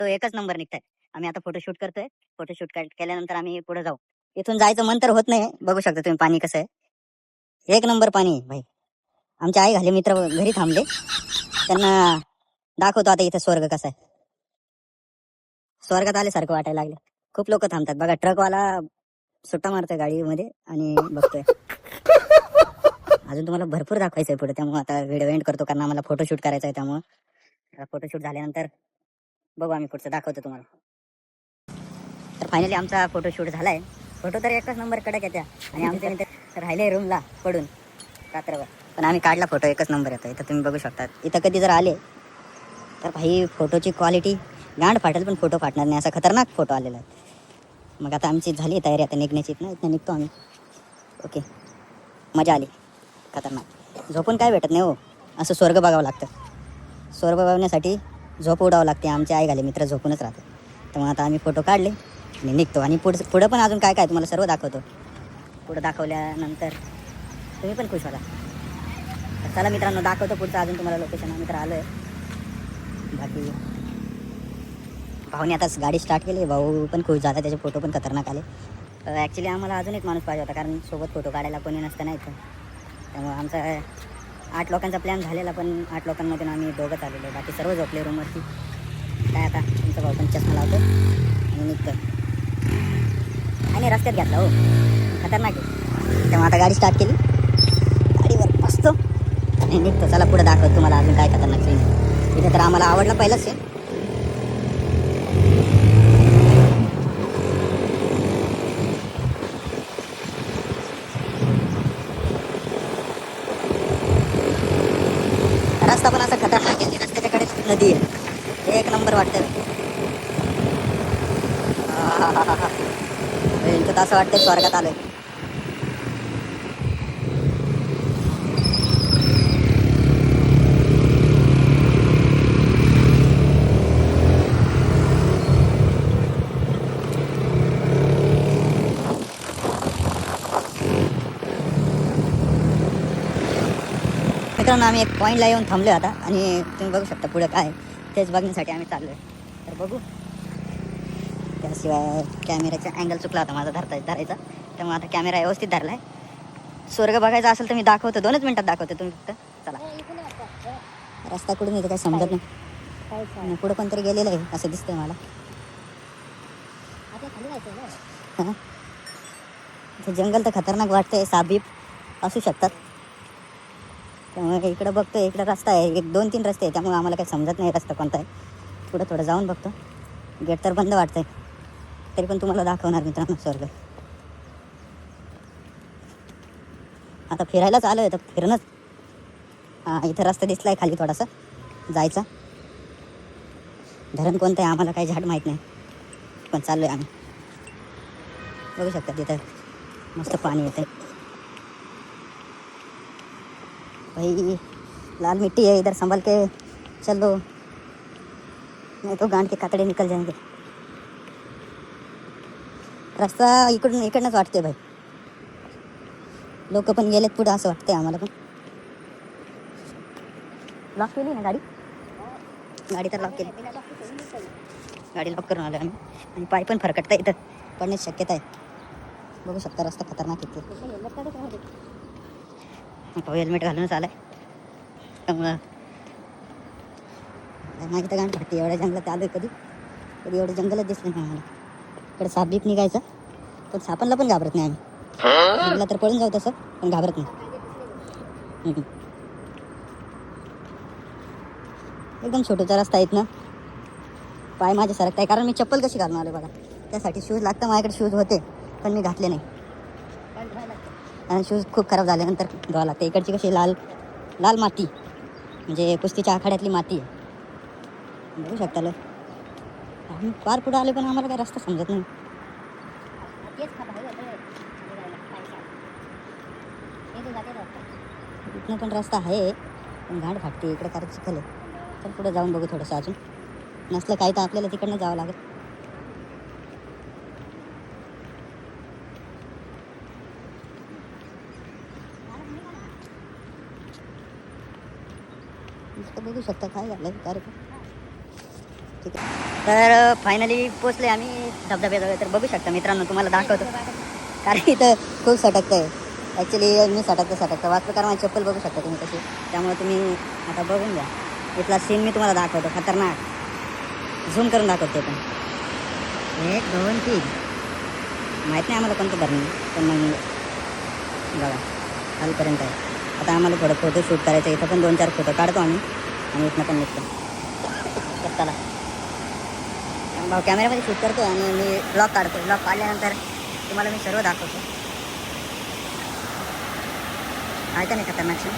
तो एकच नंबर निघताय. आम्ही आता फोटोशूट करतोय. फोटोशूट केल्यानंतर आम्ही पुढे जाऊ. इथून जायचं मन तर होत नाही. बघू शकता तुम्ही पाणी कसं आहे. एक नंबर पाणी आहे भाई. आमचे आई घाले मित्र घरी थांबले. त्यांना दाखवतो आता इथं स्वर्ग कसा आहे. स्वर्गात आल्यासारखं वाटायला लागलं. खूप लोक थांबतात बघा. ट्रकवाला सुट्टा मारतोय गाडीमध्ये आणि बघतोय. अजून तुम्हाला भरपूर दाखवायचंय पुढे, त्यामुळे आता व्हिडिओ एंड करतो कारण आम्हाला फोटोशूट करायचा आहे. त्यामुळे फोटोशूट झाल्यानंतर बघू आम्ही पुढचं दाखवतो तुम्हाला. तर फायनली आमचा फोटोशूट झालाय. फोटो तर एकच नंबर कडक येत्या आणि आमचे मित्र राहिले रूमला पडून रात्रभर, पण आम्ही काढला फोटो एकच नंबर येतो. इथं तुम्ही बघू शकता. इथं कधी जर आले तर भाई फोटोची क्वालिटी गांड फाटेल पण फोटो फाटणार नाही, असा खतरनाक फोटो आलेला आहे. मग आता आमची झाली तयारी आता निघण्याची. इथं निघतो आम्ही. ओके, मजा आली. खतरनाक. झोपून काय भेटत नाही हो, असं स्वर्ग बघावं लागतं. स्वर्ग बघण्यासाठी झोप उडावं लागते. आमचे आई घाले मित्र झोपूनच राहते. त्यामुळे आता आम्ही फोटो काढले आणि निघतो. आणि पुढं पण अजून काय काय तुम्हाला सर्व दाखवतो. पुढं दाखवल्यानंतर तुम्ही पण खुश व्हाल. तर चला मित्रांनो, दाखवतो पुढचं अजून तुम्हाला लोकेशन. आम्ही तर आलो आहे. बाकी भाऊने आताच गाडी स्टार्ट केली. भाऊ पण खुश झाला, त्याचे फोटो पण खतरनाक आले. ॲक्च्युली आम्हाला अजून एक माणूस पाहिजे होता, कारण सोबत फोटो काढायला कोणी नसतं नाही इथं. त्यामुळे आमचा 8 लोकांचा प्लॅन झालेला, पण 8 लोकांमधून आम्ही दोघंच आलेलो. बाकी सर्व झोपले रूमवरती. काय आता तुमचा भाऊ पण चष्मा लावतो आणि निघतो. आणि रस्त्यात घेतला हो, खतरनाक आहे. तेव्हा आता गाडी स्टार्ट केली, गाडीवर बसतो आणि निघतो. चला पुढे दाखवतो तुम्हाला अजून काय खतरनाक सीन आहे. इथे तर आम्हाला आवडलं पहिलंच आहे. रस्ता पण असा खतरनाक आहे. रस्त्याच्याकडे नदी आहे. एक नंबर वाटतं. इथं तर असं वाटतं स्वर्गात आलोय. मित्रांनो, आम्ही एक पॉईंटला येऊन थांबलो आता आणि तुम्ही बघू शकता पुढे काय तेच बघण्यासाठी आम्ही चाललोय. तर बघू. त्याशिवाय कॅमेऱ्याचा अँगल चुकला होता माझा धरायचा. त्यामुळे आता कॅमेरा व्यवस्थित धरलाय. स्वर्ग बघायचा असेल तर मी दाखवतो, 2च मिनिटात दाखवतो. तुम्ही फक्त चला. रस्ता कुठून येतो काय समजत नाही. पुढं कोणतरी गेलेलं आहे असं दिसतंय मला. हां, ते जंगल तर खतरनाक वाटतंय. सापबीप असू शकतात. त्यामुळे इकडं बघतोय. इकडं रस्ता आहे, 1-2-3 रस्ते आहे. त्यामुळे आम्हाला काही समजत नाही रस्ता कोणता आहे. पुढं थोडं जाऊन बघतो. गेट तर बंद वाटतंय, तरी पण तुम्हाला दाखवणार मित्रांनो स्वर्ग. आता फिरायलाच आलो आहे तर फिरणंच. हां, इथं रस्ता दिसलाय खाली थोडासा जायचा. धरण कोणतं आहे आम्हाला काही झाड माहीत नाही, पण चाललो आहे आम्ही. बघू शकता तिथं मस्त पाणी येतं. भाई लाल मिट्टी है, इधर संभल के चलो नहीं तो गांड के कातडे निकल जाएंगे. रस्ता इकडनंच वाटते भाई. लोक पण गेलेत पुढे असं वाटतंय आम्हाला. पण लॉक केली ना गाडी तर लॉक केली. गाडी लॉक करून आलो आम्ही. आणि पाय पण फरकटता, इथं पडण्याची शक्यता आहे. बघू शकता रस्ता खतरनाक येते. तो हेल्मेट घालूनच आलाय. त्यामुळं माझी तर गांड फाटते. एवढ्या जंगलात आलोय कधी एवढं जंगलच दिसलं नाही आम्हाला. इकडे साप बीप निघायचा, पण सापांना पण घाबरत नाही आम्ही. निघाला तर पळून जाऊ तसं, पण घाबरत नाही. एकदम छोटूचा रस्ता आहेत ना. पाय माझे सरकताय कारण मी चप्पल कशी घालून आले बघा. त्यासाठी शूज लागतं. माझ्याकडे शूज होते पण मी घातले नाही, आणि शूज खूप खराब झाल्यानंतर धुवावं लागतं. इकडची कशी लाल लाल माती, म्हणजे कुस्तीच्या आखाड्यातली माती आहे. बघू शकता लोक. आम्ही फार पुढे आले पण आम्हाला काय रस्ता समजत नाही. इथनं पण रस्ता आहे पण घाण फाटते. इकडे कारण चिखल आहे. तर पुढे जाऊन बघू थोडंसं. अजून नसलं काही तर आपल्याला तिकडनं जावं लागेल. बघू शकता काय झालं कार्यक्रम. ठीक आहे. तर फायनली पोचले आम्ही धबधब्याजवळ. तर बघू शकता मित्रांनो, तुम्हाला दाखवतो कारण इथं खूप सटकतं आहे. ॲक्च्युली मी सटकतं वाचलं माझी चप्पल बघू शकता तुम्ही कशी. त्यामुळे तुम्ही आता बघून घ्या इथला सीन मी तुम्हाला दाखवतो. खतरनाक झूम करून दाखवतो ते पण. 1 2 3 माहीत नाही आम्हाला कोणतं धरण, पण मग बघा खालीपर्यंत आहे. आता आम्हाला थोडं फोटो शूट करायचं. इथं पण 2-4 फोटो काढतो आम्ही आणि इथनं पण निघतो. तर चला भाऊ कॅमेऱ्यामध्ये शूट करतो आणि मी ब्लॉग काढतो. ब्लॉग काढल्यानंतर तुम्हाला मी सर्व दाखवतो. आहे का नाही खतरनाक सीन?